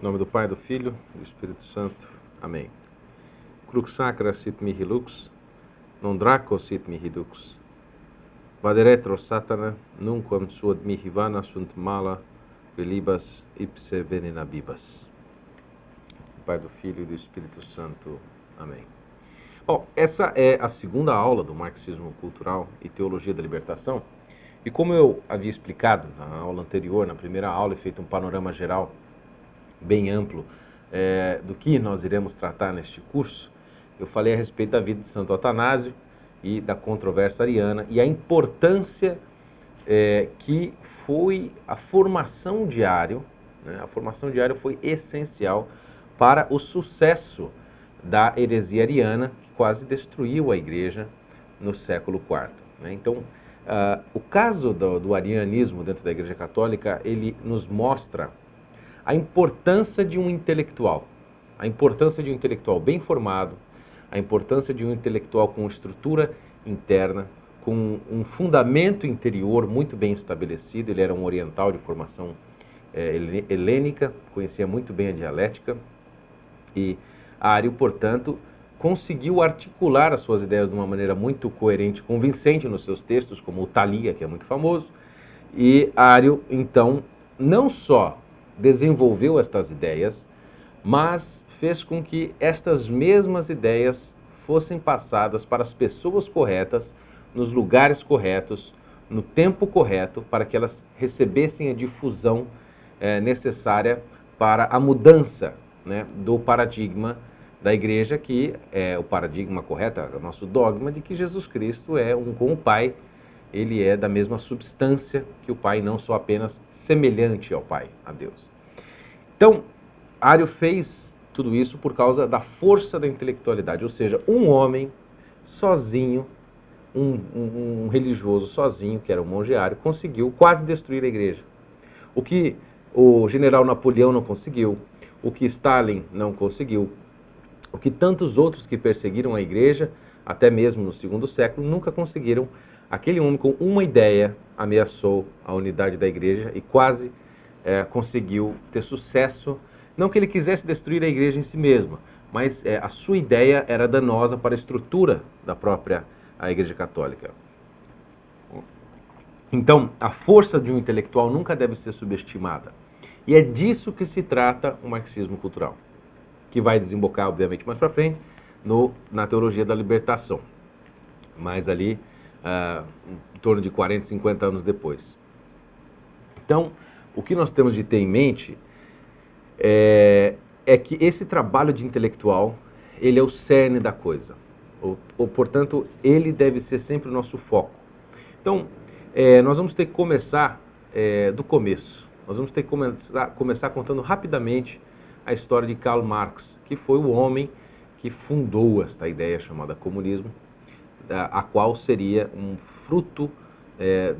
Em nome do Pai, do Filho e do Espírito Santo. Amém. Crux sacra sit mihi lux, non draco sit mihi dux. Vaderetro satana, nunquam suad mihi vana sunt mala, velibas ipse venena bibas. Do Pai, do Filho e do Espírito Santo. Amém. Bom, essa é a segunda aula do Marxismo Cultural e Teologia da Libertação. E como eu havia explicado na aula anterior, na primeira aula, e feito um panorama geral bem amplo do que nós iremos tratar neste curso, eu falei a respeito da vida de Santo Atanásio e da controvérsia ariana e a importância que foi a formação de Ario, né? A formação de Ario foi essencial para o sucesso da heresia ariana, que quase destruiu a igreja no século IV. Né? Então, o caso do arianismo dentro da Igreja Católica, ele nos mostra a importância de um intelectual, bem formado, a importância de um intelectual com estrutura interna, com um fundamento interior muito bem estabelecido. Ele era um oriental de formação helênica, conhecia muito bem a dialética, e Ario, portanto, conseguiu articular as suas ideias de uma maneira muito coerente e convincente nos seus textos, como o Thalia, que é muito famoso. E Ario, então, não só desenvolveu estas ideias, mas fez com que estas mesmas ideias fossem passadas para as pessoas corretas, nos lugares corretos, no tempo correto, para que elas recebessem a difusão necessária para a mudança, né, do paradigma da igreja, que é o paradigma correto, é o nosso dogma de que Jesus Cristo é um com o Pai, ele é da mesma substância que o Pai, não só apenas semelhante ao Pai, a Deus. Então, Ario fez tudo isso por causa da força da intelectualidade, ou seja, um homem sozinho, um religioso sozinho, que era o monge Ario, conseguiu quase destruir a igreja. O que o general Napoleão não conseguiu, o que Stalin não conseguiu, o que tantos outros que perseguiram a igreja, até mesmo no segundo século, nunca conseguiram. Aquele homem com uma ideia ameaçou a unidade da igreja e quase conseguiu ter sucesso. Não que ele quisesse destruir a igreja em si mesma, mas a sua ideia era danosa para a estrutura da própria igreja católica. Então, a força de um intelectual nunca deve ser subestimada. E é disso que se trata o marxismo cultural, que vai desembocar, obviamente, mais para frente, na teologia da libertação. Mas ali, em torno de 40, 50 anos depois. Então, o que nós temos de ter em mente é que esse trabalho de intelectual, ele é o cerne da coisa. Portanto, ele deve ser sempre o nosso foco. Então, nós vamos ter que começar do começo. Nós vamos ter que começar contando rapidamente a história de Karl Marx, que foi o homem que fundou esta ideia chamada comunismo, a qual seria um fruto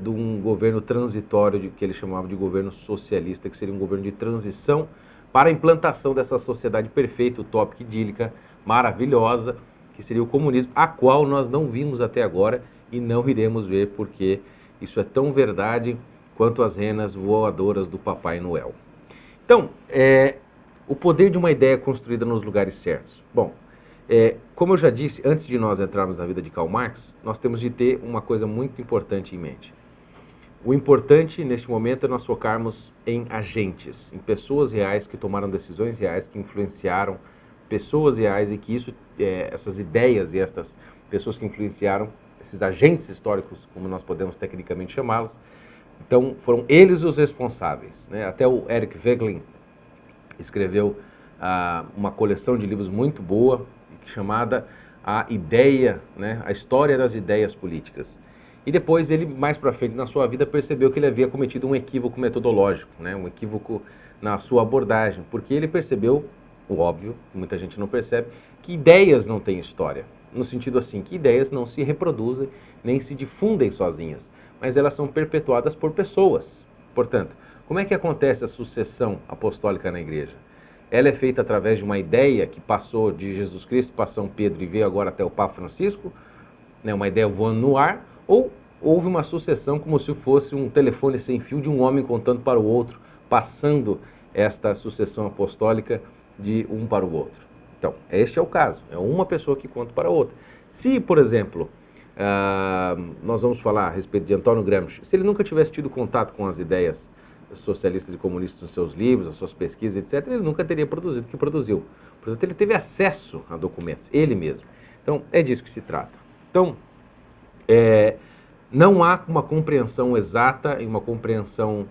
de um governo transitório, que ele chamava de governo socialista, que seria um governo de transição para a implantação dessa sociedade perfeita, utópica, idílica, maravilhosa, que seria o comunismo, a qual nós não vimos até agora e não iremos ver, porque isso é tão verdade quanto as renas voadoras do Papai Noel. Então, o poder de uma ideia construída nos lugares certos. Bom, como eu já disse, antes de nós entrarmos na vida de Karl Marx, nós temos de ter uma coisa muito importante em mente. O importante, neste momento, é nós focarmos em agentes, em pessoas reais que tomaram decisões reais, que influenciaram pessoas reais e que essas ideias e estas pessoas que influenciaram, esses agentes históricos, como nós podemos tecnicamente chamá-los, então foram eles os responsáveis. Né? Até o Eric Voegelin escreveu uma coleção de livros muito boa, chamada A Ideia, né? A História das Ideias Políticas. E depois ele, mais para frente na sua vida, percebeu que ele havia cometido um equívoco metodológico, né? Um equívoco na sua abordagem, porque ele percebeu, o óbvio, muita gente não percebe, que ideias não têm história. No sentido assim, que ideias não se reproduzem, nem se difundem sozinhas, mas elas são perpetuadas por pessoas. Portanto, como é que acontece a sucessão apostólica na igreja? Ela é feita através de uma ideia que passou de Jesus Cristo para São Pedro e veio agora até o Papa Francisco, né, uma ideia voando no ar, ou houve uma sucessão como se fosse um telefone sem fio de um homem contando para o outro, passando esta sucessão apostólica de um para o outro. Então, este é o caso, é uma pessoa que conta para a outra. Se, por exemplo, nós vamos falar a respeito de Antônio Gramsci, se ele nunca tivesse tido contato com as ideias socialistas e comunistas nos seus livros, as suas pesquisas, etc., ele nunca teria produzido o que produziu. Portanto, ele teve acesso a documentos, ele mesmo. Então, é disso que se trata. Então, não há uma compreensão exata e uma compreensão...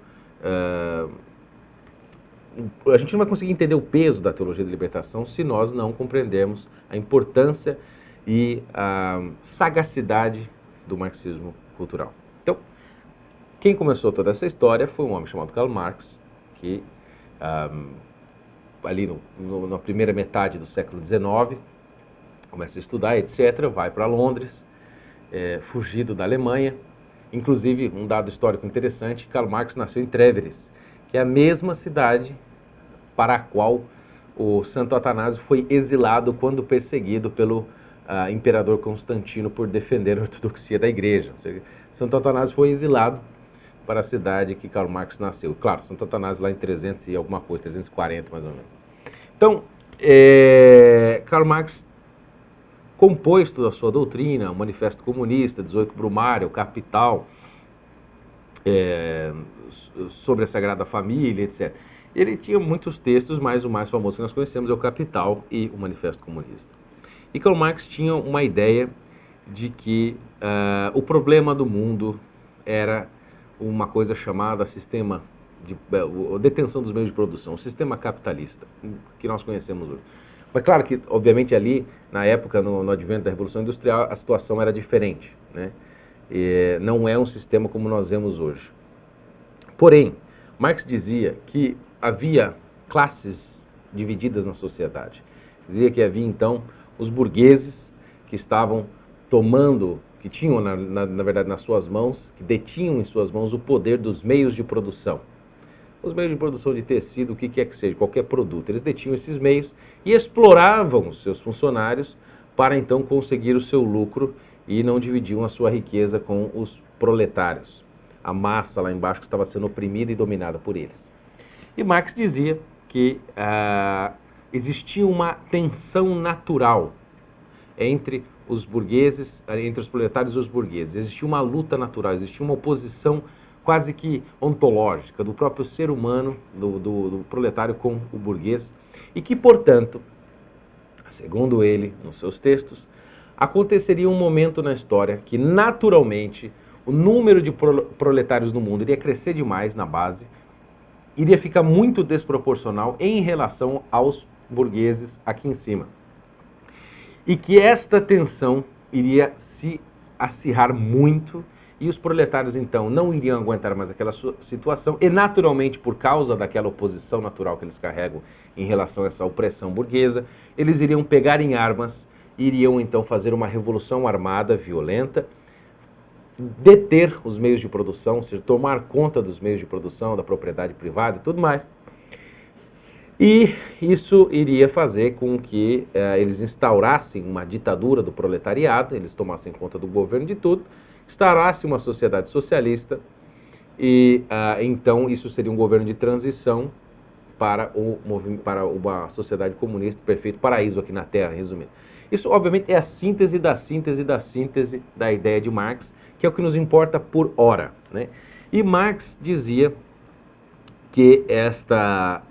a gente não vai conseguir entender o peso da teologia da libertação se nós não compreendermos a importância e a sagacidade do marxismo cultural. Então, quem começou toda essa história foi um homem chamado Karl Marx, que ali na primeira metade do século XIX, começa a estudar, etc., vai para Londres, fugido da Alemanha. Inclusive, um dado histórico interessante, Karl Marx nasceu em Trèveris, que é a mesma cidade para a qual o Santo Atanásio foi exilado quando perseguido pelo imperador Constantino por defender a ortodoxia da igreja. Ou seja, Santo Atanásio foi exilado para a cidade que Karl Marx nasceu. Claro, Santo Atanásio lá em 300 e alguma coisa, 340 mais ou menos. Então, Karl Marx compôs toda a sua doutrina, o Manifesto Comunista, 18 Brumário, Capital, sobre a Sagrada Família, etc. Ele tinha muitos textos, mas o mais famoso que nós conhecemos é o Capital e o Manifesto Comunista. E Karl Marx tinha uma ideia de que o problema do mundo era uma coisa chamada sistema de detenção dos meios de produção, o sistema capitalista, que nós conhecemos hoje. Mas claro que, obviamente, ali, na época, no advento da Revolução Industrial, a situação era diferente, né? Não é um sistema como nós vemos hoje. Porém, Marx dizia que havia classes divididas na sociedade. Dizia que havia, então, os burgueses que estavam tomando, que tinham, na verdade, nas suas mãos, que detinham em suas mãos o poder dos meios de produção. Os meios de produção de tecido, o que quer que seja, qualquer produto. Eles detinham esses meios e exploravam os seus funcionários para, então, conseguir o seu lucro e não dividiam a sua riqueza com os proletários, a massa lá embaixo que estava sendo oprimida e dominada por eles. E Marx dizia que existia uma tensão natural entre os burgueses, entre os proletários e os burgueses. Existia uma luta natural, existia uma oposição quase que ontológica do próprio ser humano, do proletário com o burguês, e que, portanto, segundo ele, nos seus textos, aconteceria um momento na história que, naturalmente, o número de proletários no mundo iria crescer demais na base, iria ficar muito desproporcional em relação aos burgueses aqui em cima. E que esta tensão iria se acirrar muito e os proletários, então, não iriam aguentar mais aquela situação e, naturalmente, por causa daquela oposição natural que eles carregam em relação a essa opressão burguesa, eles iriam pegar em armas, iriam, então, fazer uma revolução armada violenta, deter os meios de produção, ou seja, tomar conta dos meios de produção, da propriedade privada e tudo mais. E isso iria fazer com que eles instaurassem uma ditadura do proletariado, eles tomassem conta do governo de tudo, instaurasse uma sociedade socialista e então isso seria um governo de transição para uma sociedade comunista, perfeito paraíso aqui na Terra, resumindo. Isso, obviamente, é a síntese da síntese da síntese da ideia de Marx, que é o que nos importa por hora, né? E Marx dizia que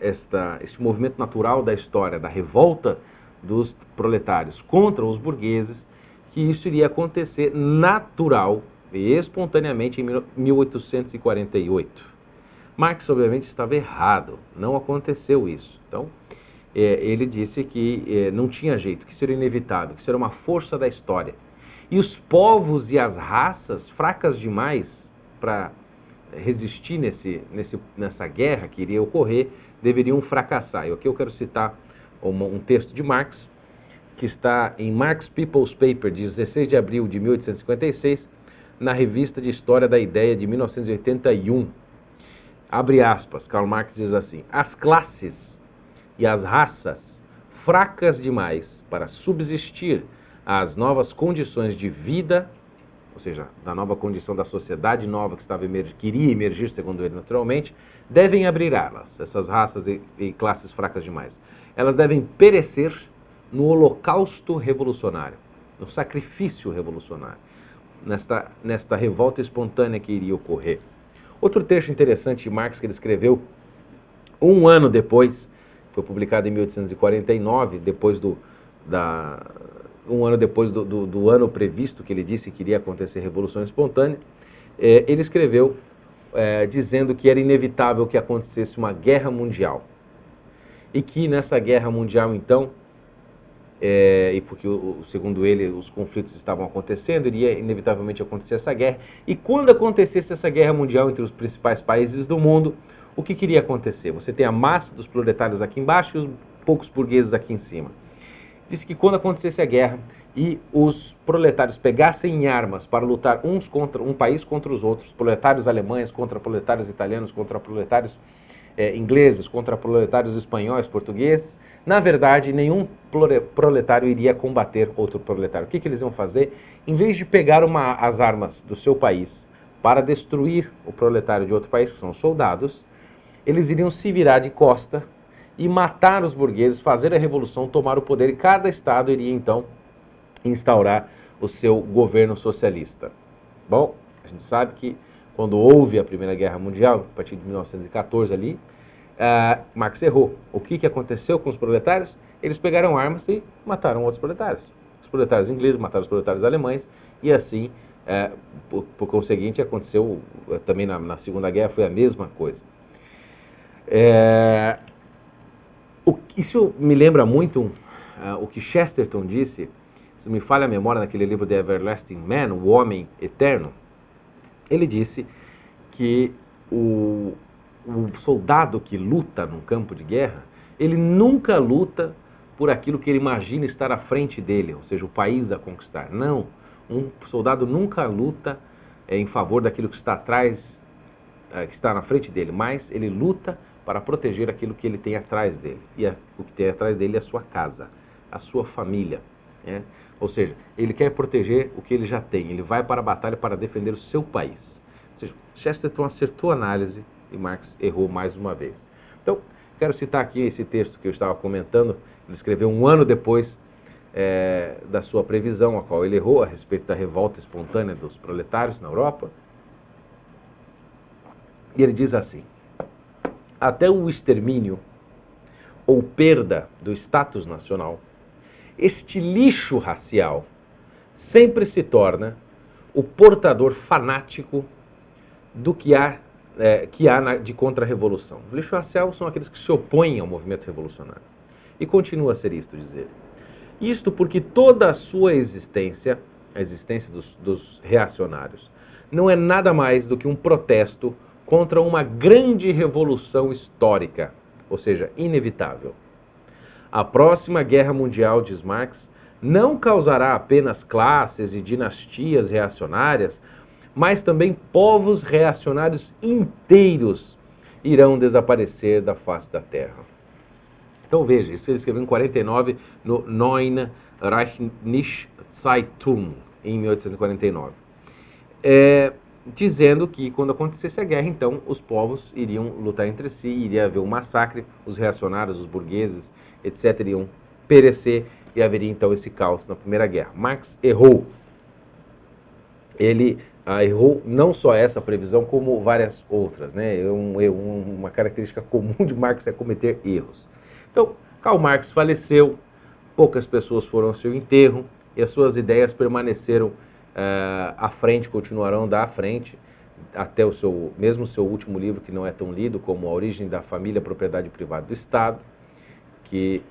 este movimento natural da história, da revolta dos proletários contra os burgueses, que isso iria acontecer natural e espontaneamente em 1848. Marx, obviamente, estava errado, não aconteceu isso. Então, ele disse que não tinha jeito, que isso era inevitável, que isso era uma força da história. E os povos e as raças fracas demais para resistir nessa guerra que iria ocorrer, deveriam fracassar. E aqui eu quero citar um texto de Marx, que está em Marx People's Paper, de 16 de abril de 1856, na Revista de História da Ideia de 1981. Abre aspas, Karl Marx diz assim: as classes e as raças fracas demais para subsistir às novas condições de vida ou seja, da nova condição da sociedade nova que queria emergir, segundo ele naturalmente, devem abrir alas, essas raças e classes fracas demais. Elas devem perecer no holocausto revolucionário, no sacrifício revolucionário, nesta revolta espontânea que iria ocorrer. Outro trecho interessante de Marx que ele escreveu um ano depois, foi publicado em 1849, um ano depois do ano previsto que ele disse que iria acontecer revolução espontânea, ele escreveu dizendo que era inevitável que acontecesse uma guerra mundial. E que nessa guerra mundial, então, e porque, segundo ele, os conflitos estavam acontecendo, iria inevitavelmente acontecer essa guerra. E quando acontecesse essa guerra mundial entre os principais países do mundo, o que iria acontecer? Você tem a massa dos proletários aqui embaixo e os poucos burgueses aqui em cima. Disse que quando acontecesse a guerra e os proletários pegassem armas para lutar um país contra os outros, proletários alemães contra proletários italianos, contra proletários ingleses, contra proletários espanhóis, portugueses, na verdade, nenhum proletário iria combater outro proletário. O que eles iam fazer? Em vez de pegar as armas do seu país para destruir o proletário de outro país, que são os soldados, eles iriam se virar de costa e matar os burgueses, fazer a revolução, tomar o poder, e cada estado iria, então, instaurar o seu governo socialista. Bom, a gente sabe que quando houve a Primeira Guerra Mundial, a partir de 1914 ali, Marx errou. O que aconteceu com os proletários? Eles pegaram armas e mataram outros proletários. Os proletários ingleses mataram os proletários alemães, e assim, por conseguinte, aconteceu também na Segunda Guerra, foi a mesma coisa. Isso me lembra muito o que Chesterton disse, se me falha a memória, naquele livro The Everlasting Man, O Homem Eterno. Ele disse que o soldado que luta num campo de guerra, ele nunca luta por aquilo que ele imagina estar à frente dele, ou seja, o país a conquistar. Não, um soldado nunca luta em favor daquilo que está atrás, que está na frente dele, mas ele luta para proteger aquilo que ele tem atrás dele. E o que tem atrás dele é a sua casa, a sua família, né? Ou seja, ele quer proteger o que ele já tem, ele vai para a batalha para defender o seu país. Ou seja, Chesterton acertou a análise e Marx errou mais uma vez. Então, quero citar aqui esse texto que eu estava comentando. Ele escreveu um ano depois da sua previsão, a qual ele errou a respeito da revolta espontânea dos proletários na Europa. E ele diz assim: até o extermínio ou perda do status nacional, este lixo racial sempre se torna o portador fanático do que há de contra-revolução. O lixo racial são aqueles que se opõem ao movimento revolucionário. E continua a ser isto, diz ele. Isto porque toda a sua existência, a existência dos reacionários, não é nada mais do que um protesto contra uma grande revolução histórica, ou seja, inevitável. A próxima guerra mundial, diz Marx, não causará apenas classes e dinastias reacionárias, mas também povos reacionários inteiros irão desaparecer da face da Terra. Então veja, isso ele escreveu em 49 no Neue Rheinische Zeitung, em 1849. Dizendo que quando acontecesse a guerra, então, os povos iriam lutar entre si, iria haver um massacre, os reacionários, os burgueses, etc., iriam perecer e haveria, então, esse caos na Primeira Guerra. Marx errou. Ele errou não só essa previsão, como várias outras, né? Uma característica comum de Marx é cometer erros. Então, Karl Marx faleceu, poucas pessoas foram ao seu enterro e as suas ideias permaneceram à frente, continuarão à frente, até mesmo o seu último livro, que não é tão lido, como A Origem da Família, Propriedade Privada do Estado, que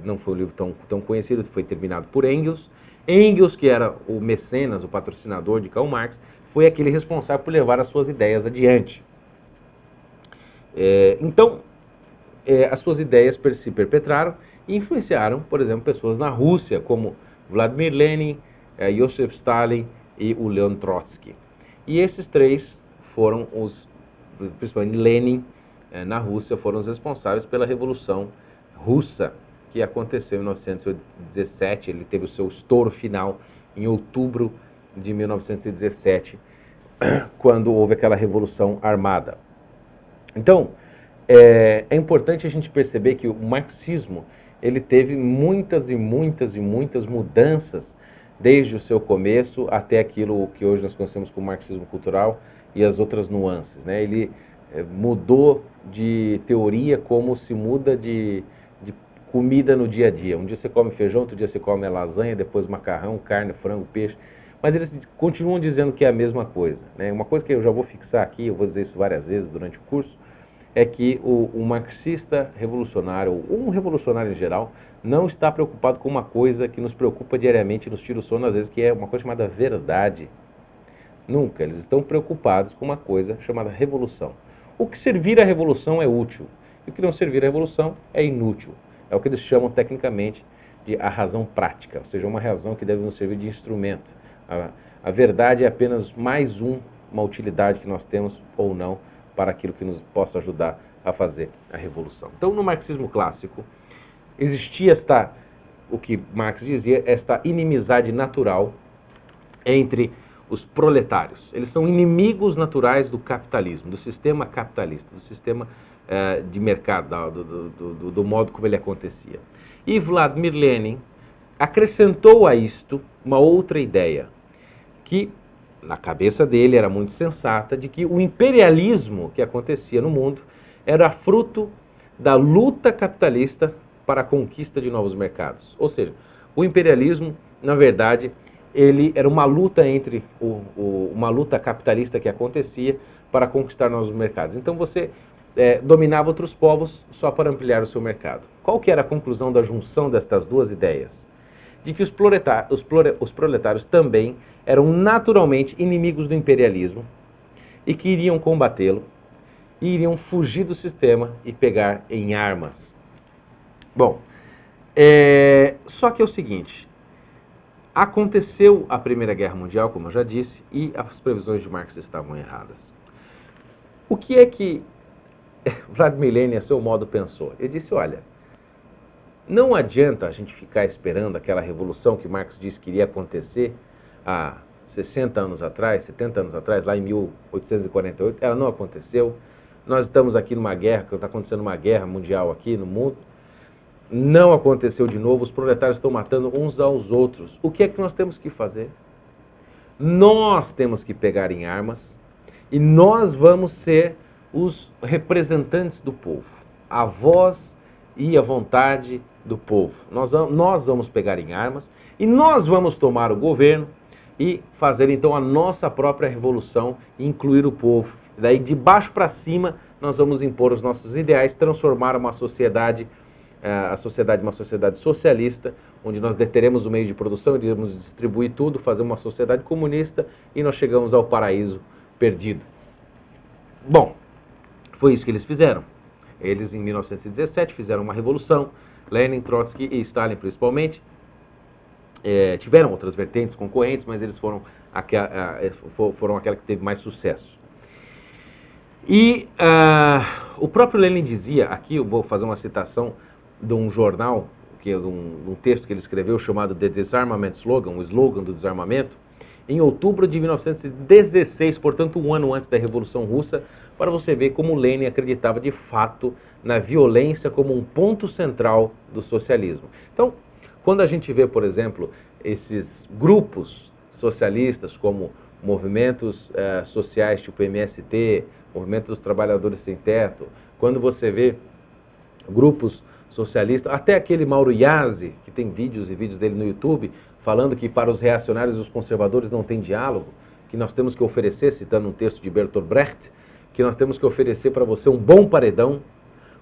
não foi um livro tão conhecido, foi terminado por Engels. Engels, que era o mecenas, o patrocinador de Karl Marx, foi aquele responsável por levar as suas ideias adiante. Então, as suas ideias se perpetraram e influenciaram, por exemplo, pessoas na Rússia, como Vladimir Lenin, Joseph Stalin e o Leon Trotsky. E esses três foram principalmente Lenin, na Rússia, foram os responsáveis pela Revolução Russa, que aconteceu em 1917. Ele teve o seu estouro final em outubro de 1917, quando houve aquela Revolução Armada. Então, é importante a gente perceber que o marxismo, ele teve muitas e muitas e muitas mudanças desde o seu começo até aquilo que hoje nós conhecemos como marxismo cultural e as outras nuances, né? Ele mudou de teoria como se muda de comida no dia a dia. Um dia você come feijão, outro dia você come lasanha, depois macarrão, carne, frango, peixe. Mas eles continuam dizendo que é a mesma coisa, né? Uma coisa que eu já vou fixar aqui, eu vou dizer isso várias vezes durante o curso, é que o marxista revolucionário, ou um revolucionário em geral, não está preocupado com uma coisa que nos preocupa diariamente, nos tira o sono às vezes, que é uma coisa chamada verdade. Nunca. Eles estão preocupados com uma coisa chamada revolução. O que servir à revolução é útil, e o que não servir à revolução é inútil. É o que eles chamam tecnicamente de a razão prática, ou seja, uma razão que deve nos servir de instrumento. A verdade é apenas mais uma utilidade que nós temos ou não para aquilo que nos possa ajudar a fazer a revolução. Então, no marxismo clássico, existia o que Marx dizia, esta inimizade natural entre os proletários. Eles são inimigos naturais do capitalismo, do sistema capitalista, do sistema de mercado, do modo como ele acontecia. E Vladimir Lenin acrescentou a isto uma outra ideia, que na cabeça dele era muito sensata, de que o imperialismo que acontecia no mundo era fruto da luta capitalista para a conquista de novos mercados. Ou seja, o imperialismo, na verdade, ele era uma luta entre uma luta capitalista que acontecia para conquistar novos mercados. Então você dominava outros povos só para ampliar o seu mercado. Qual que era a conclusão da junção destas duas ideias? De que os proletários também eram naturalmente inimigos do imperialismo e que iriam combatê-lo, e iriam fugir do sistema e pegar em armas. Bom, só que é o seguinte, aconteceu a Primeira Guerra Mundial, como eu já disse, e as previsões de Marx estavam erradas. O que é que Vladimir Lenin, a seu modo, pensou? Ele disse, olha, não adianta a gente ficar esperando aquela revolução que Marx disse que iria acontecer há 60 anos atrás, 70 anos atrás, lá em 1848, ela não aconteceu. Nós estamos aqui numa guerra, está acontecendo uma guerra mundial aqui no mundo, não aconteceu de novo, os proletários estão matando uns aos outros. O que é que nós temos que fazer? Nós temos que pegar em armas e nós vamos ser os representantes do povo, a voz e a vontade do povo. Nós vamos pegar em armas e nós vamos tomar o governo e fazer então a nossa própria revolução e incluir o povo. Daí de baixo para cima nós vamos impor os nossos ideais, transformar uma sociedade uma sociedade socialista, onde nós deteremos o meio de produção, iremos distribuir tudo, fazer uma sociedade comunista e nós chegamos ao paraíso perdido. Bom, foi isso que eles fizeram. Eles, em 1917, fizeram uma revolução, Lenin, Trotsky e Stalin, principalmente. Tiveram outras vertentes concorrentes, mas eles foram aquela que teve mais sucesso. E o próprio Lenin dizia, aqui eu vou fazer uma citação de um jornal, que é um texto que ele escreveu chamado The Disarmament Slogan, o slogan do desarmamento, em outubro de 1916, portanto um ano antes da Revolução Russa, para você ver como Lenin acreditava de fato na violência como um ponto central do socialismo. Então, quando a gente vê, por exemplo, esses grupos socialistas como movimentos sociais tipo MST, Movimento dos Trabalhadores Sem Teto, quando você vê grupos socialistas, até aquele Mauro Iazzi, que tem vídeos e vídeos dele no YouTube, falando que para os reacionários e os conservadores não tem diálogo, que nós temos que oferecer, citando um texto de Bertolt Brecht, que nós temos que oferecer para você um bom paredão,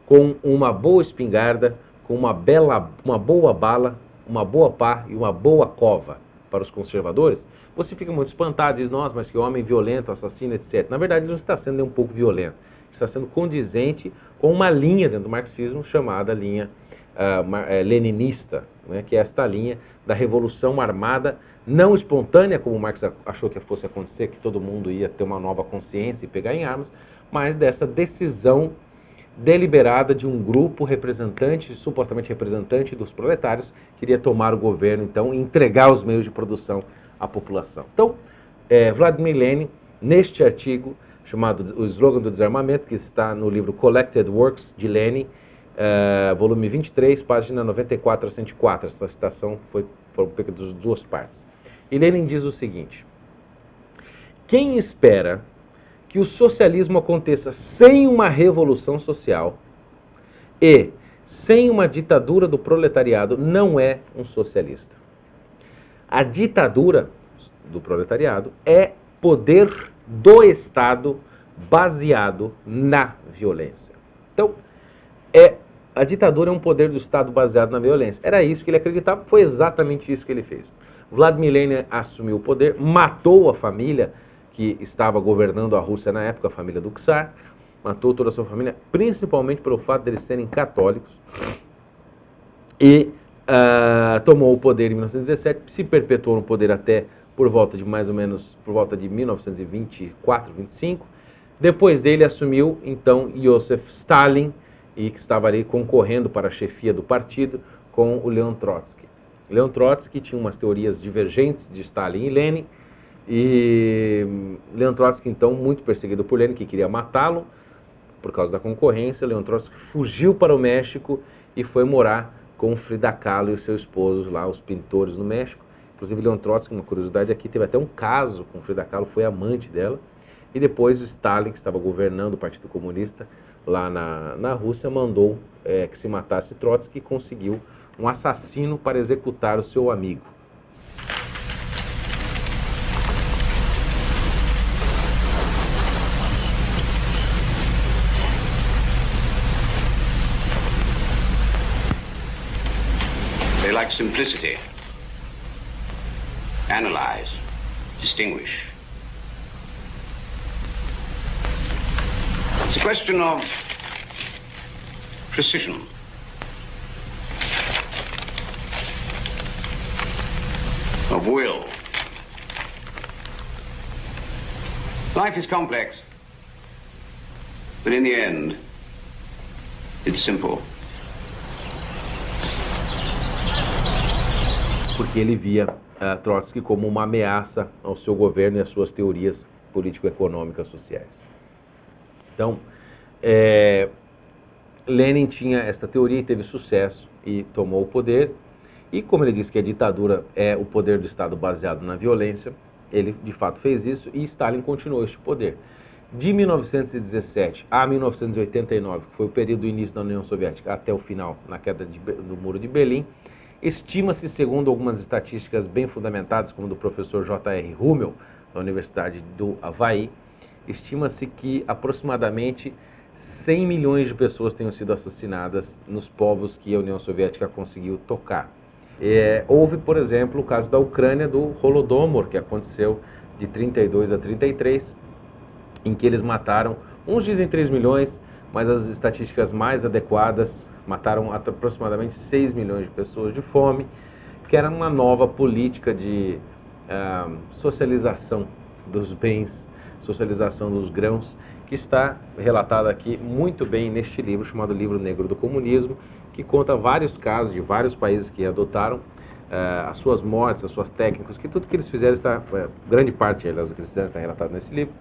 com uma boa espingarda, com uma boa bala, uma boa pá e uma boa cova para os conservadores, você fica muito espantado, diz, nossa, mas que homem violento, assassino, etc. Na verdade, ele não está sendo nem um pouco violento, ele está sendo condizente com uma linha dentro do marxismo chamada linha leninista, né, que é esta linha da revolução armada, não espontânea, como Marx achou que fosse acontecer, que todo mundo ia ter uma nova consciência e pegar em armas, mas dessa decisão deliberada de um grupo representante, supostamente representante dos proletários, que iria tomar o governo, então, e entregar os meios de produção a população. Então, Vladimir Lenin, neste artigo chamado O Slogan do Desarmamento, que está no livro Collected Works de Lenin, volume 23, página 94 a 104, essa citação foram das duas partes. E Lenin diz o seguinte: quem espera que o socialismo aconteça sem uma revolução social e sem uma ditadura do proletariado não é um socialista. A ditadura do proletariado é poder do Estado baseado na violência. Então, a ditadura é um poder do Estado baseado na violência. Era isso que ele acreditava, foi exatamente isso que ele fez. Vladimir Lenin assumiu o poder, matou a família que estava governando a Rússia na época, a família do Czar, matou toda a sua família, principalmente pelo fato de eles serem católicos, e tomou o poder em 1917, se perpetuou no poder até por volta de mais ou menos, por volta de 1924, 25. Depois dele assumiu, então, Joseph Stalin, e que estava ali concorrendo para a chefia do partido com o Leon Trotsky. Leon Trotsky tinha umas teorias divergentes de Stalin e Lenin, e Leon Trotsky, então, muito perseguido por Lenin, que queria matá-lo por causa da concorrência. Leon Trotsky fugiu para o México e foi morar com Frida Kahlo e o seu esposo lá, os pintores no México. Inclusive, Leon Trotsky, uma curiosidade aqui, teve até um caso com Frida Kahlo, foi amante dela. E depois o Stalin, que estava governando o Partido Comunista lá na Rússia, mandou que se matasse Trotsky e conseguiu um assassino para executar o seu amigo. They like simplicity. Analyze, distinguish. It's a question of precision. Of will. Life is complex, but in the end, it's simple. Porque ele via Trotsky como uma ameaça ao seu governo e às suas teorias político-econômicas sociais. Então, Lenin tinha essa teoria e teve sucesso e tomou o poder. E como ele disse que a ditadura é o poder do Estado baseado na violência, ele de fato fez isso e Stalin continuou este poder. De 1917 a 1989, que foi o período do início da União Soviética, até o final, na queda do Muro de Berlim, estima-se, segundo algumas estatísticas bem fundamentadas, como do professor J.R. Hummel, da Universidade do Havaí, estima-se que aproximadamente 100 milhões de pessoas tenham sido assassinadas nos povos que a União Soviética conseguiu tocar. Houve, por exemplo, o caso da Ucrânia, do Holodomor, que aconteceu de 32 a 33, em que eles mataram, uns dizem 3 milhões, mas as estatísticas mais adequadas mataram aproximadamente 6 milhões de pessoas de fome, que era uma nova política de socialização dos bens, socialização dos grãos, que está relatada aqui muito bem neste livro, chamado Livro Negro do Comunismo, que conta vários casos de vários países que adotaram as suas mortes, as suas técnicas, que tudo que eles fizeram está, grande parte, aliás, do que eles fizeram está relatado nesse livro,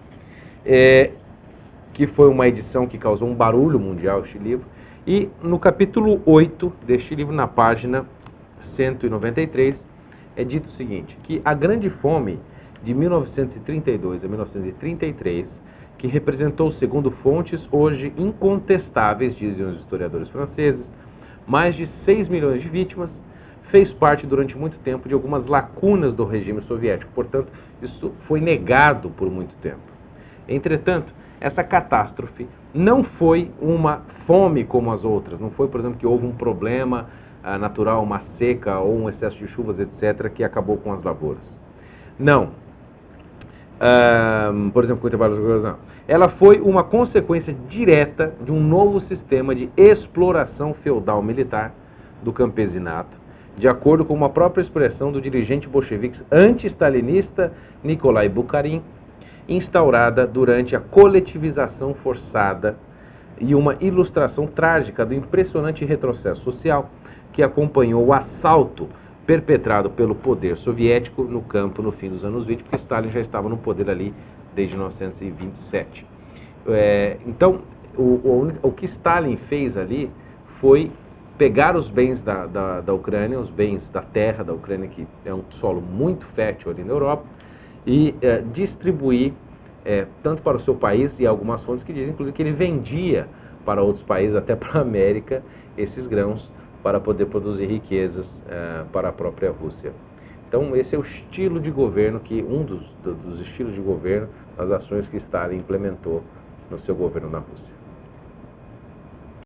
que foi uma edição que causou um barulho mundial, este livro. E no capítulo 8 deste livro, na página 193, é dito o seguinte, que a grande fome de 1932 a 1933, que representou, segundo fontes hoje incontestáveis, dizem os historiadores franceses, mais de 6 milhões de vítimas, fez parte durante muito tempo de algumas lacunas do regime soviético. Portanto, isso foi negado por muito tempo. Entretanto, essa catástrofe não foi uma fome como as outras. Não foi, por exemplo, que houve um problema natural, uma seca ou um excesso de chuvas, etc., que acabou com as lavouras. Não. Por exemplo, com o intervalo das coisas, não. Ela foi uma consequência direta de um novo sistema de exploração feudal militar do campesinato, de acordo com uma própria expressão do dirigente bolchevique anti-stalinista Nikolai Bukharin, instaurada durante a coletivização forçada e uma ilustração trágica do impressionante retrocesso social que acompanhou o assalto perpetrado pelo poder soviético no campo no fim dos anos 20, porque Stalin já estava no poder ali desde 1927. Então, o que Stalin fez ali foi pegar os bens da Ucrânia, os bens da terra da Ucrânia, que é um solo muito fértil ali na Europa, e distribuir tanto para o seu país, e algumas fontes que dizem, inclusive, que ele vendia para outros países, até para a América, esses grãos para poder produzir riquezas para a própria Rússia. Então, esse é o estilo de governo um dos estilos de governo, as ações que Stalin implementou no seu governo na Rússia.